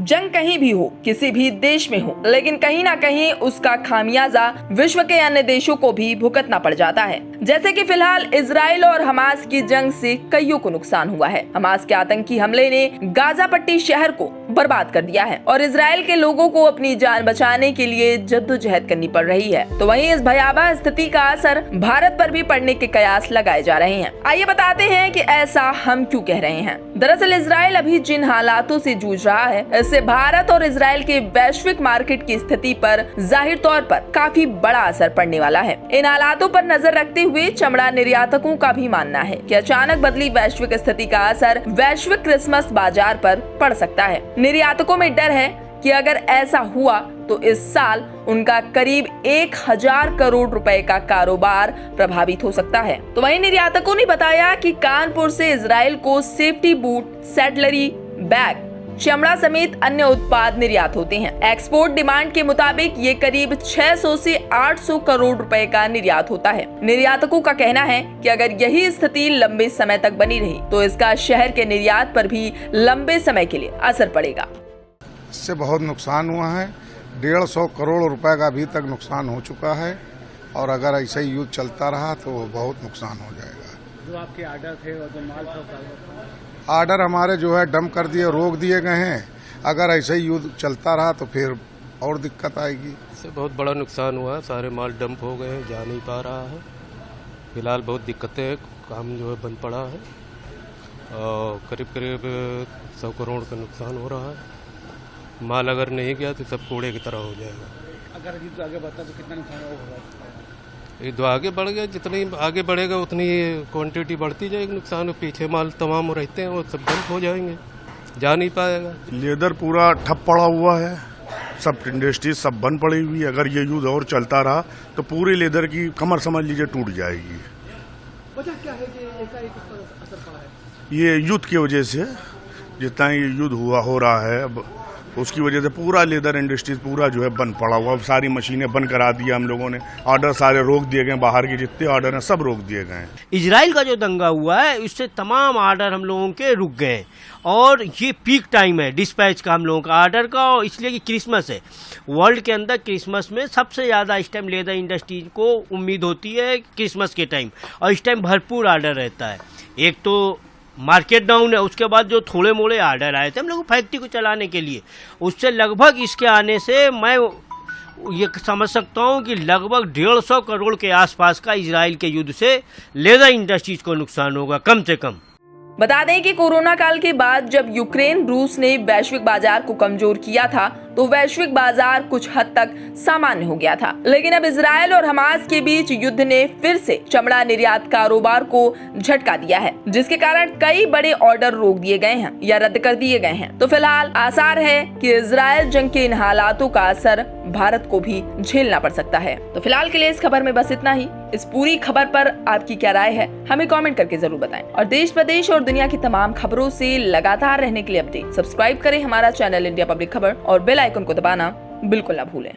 जंग कहीं भी हो, किसी भी देश में हो, लेकिन कहीं ना कहीं उसका खामियाजा विश्व के अन्य देशों को भी भुगतना पड़ जाता है। जैसे कि फिलहाल इजराइल और हमास की जंग से कईयों को नुकसान हुआ है। हमास के आतंकी हमले ने गाजा पट्टी शहर को बर्बाद कर दिया है और इजराइल के लोगों को अपनी जान बचाने के लिए जद्दोजहद करनी पड़ रही है। तो वहीं इस भयावह स्थिति का असर भारत पर भी पड़ने के कयास लगाए जा रहे हैं। आइए बताते हैं कि ऐसा हम क्यों कह रहे हैं। दरअसल इजराइल अभी जिन हालातों से जूझ रहा है, इससे भारत और इजराइल के वैश्विक मार्केट की स्थिति पर जाहिर तौर पर काफी बड़ा असर पड़ने वाला है। इन हालातों पर नजर रखते हुए चमड़ा निर्यातकों का भी मानना है कि अचानक बदली वैश्विक स्थिति का असर वैश्विक क्रिसमस बाजार पर पड़ सकता है। निर्यातकों में डर है कि अगर ऐसा हुआ तो इस साल उनका करीब 1000 करोड़ रुपए का कारोबार प्रभावित हो सकता है। तो वहीं निर्यातकों ने बताया कि कानपुर से इजराइल को सेफ्टी बूट, सैटलरी, बैग, चमड़ा समेत अन्य उत्पाद निर्यात होते हैं। एक्सपोर्ट डिमांड के मुताबिक ये करीब 600 से 800 करोड़ रुपए का निर्यात होता है। निर्यातकों का कहना है कि अगर यही स्थिति लंबे समय तक बनी रही तो इसका शहर के निर्यात पर भी लंबे समय के लिए असर पड़ेगा। इससे बहुत नुकसान हुआ है। 150 करोड़ रुपए का अभी तक नुकसान हो चुका है और अगर ऐसा ही युद्ध चलता रहा तो बहुत नुकसान हो जाएगा। जो आपके आर्डर थे और जो माल था, आर्डर हमारे जो है डंप कर दिए, रोक दिए गए हैं। अगर ऐसे ही युद्ध चलता रहा तो फिर और दिक्कत आएगी। इससे बहुत बड़ा नुकसान हुआ है। सारे माल डंप हो गए हैं, जा नहीं पा रहा है। फिलहाल बहुत दिक्कतें हैं, काम जो है बंद पड़ा है और करीब 100 करोड़ का नुकसान हो रहा है। माल अगर नहीं गया तो सब कूड़े की तरह हो जाएगा। अगर युद्ध आगे बढ़ता तो कितना नुकसान होगा? युद्ध आगे बढ़ गया, जितनी आगे बढ़ेगा उतनी क्वांटिटी बढ़ती जाएगी। नुकसान पीछे माल तमाम रहते हैं, वो सब डंप हो जाएंगे, जा नहीं पाएगा। लेदर पूरा ठप पड़ा हुआ है, सब इंडस्ट्री सब बंद पड़ी हुई है। अगर ये युद्ध और चलता रहा तो पूरी लेदर की कमर समझ लीजिए टूट जाएगी। वजह क्या है कि एकाएक इस पर असर पड़ा है? ये युद्ध की वजह से, जितना ये युद्ध हो रहा है उसकी वजह से पूरा लेदर इंडस्ट्रीज पूरा जो है बंद पड़ा हुआ। सारी मशीनें बंद करा दी हम लोगों ने, ऑर्डर सारे रोक दिए गए, बाहर के जितने ऑर्डर हैं सब रोक दिए गए हैं। इजराइल का जो दंगा हुआ है उससे तमाम ऑर्डर हम लोगों के रुक गए और ये पीक टाइम है डिस्पैच का हम लोगों का ऑर्डर का, और इसलिए कि क्रिसमस है। वर्ल्ड के अंदर क्रिसमस में सबसे ज़्यादा इस टाइम लेदर इंडस्ट्रीज को उम्मीद होती है क्रिसमस के टाइम, और इस टाइम भरपूर ऑर्डर रहता है। एक तो मार्केट डाउन है, उसके बाद जो थोड़े मोड़े ऑर्डर आए थे हम लोग फैक्ट्री को चलाने के लिए, उससे लगभग इसके आने से मैं ये समझ सकता हूँ कि लगभग 150 करोड़ के आसपास का इजराइल के युद्ध से लेदर इंडस्ट्रीज को नुकसान होगा कम से कम। बता दें कि कोरोना काल के बाद जब यूक्रेन रूस ने वैश्विक बाजार को कमजोर किया था तो वैश्विक बाजार कुछ हद तक सामान्य हो गया था, लेकिन अब इजराइल और हमास के बीच युद्ध ने फिर से चमड़ा निर्यात कारोबार को झटका दिया है, जिसके कारण कई बड़े ऑर्डर रोक दिए गए हैं या रद्द कर दिए गए हैं। तो फिलहाल आसार है कि इजराइल जंग के इन हालातों का असर भारत को भी झेलना पड़ सकता है। तो फिलहाल के लिए इस खबर में बस इतना ही। इस पूरी खबर पर आपकी क्या राय है हमें कमेंट करके जरूर बताएं, और देश प्रदेश और दुनिया की तमाम खबरों से लगातार रहने के लिए अपडेट सब्सक्राइब करें हमारा चैनल इंडिया पब्लिक खबर और बेल आइकन को दबाना बिल्कुल ना भूलें।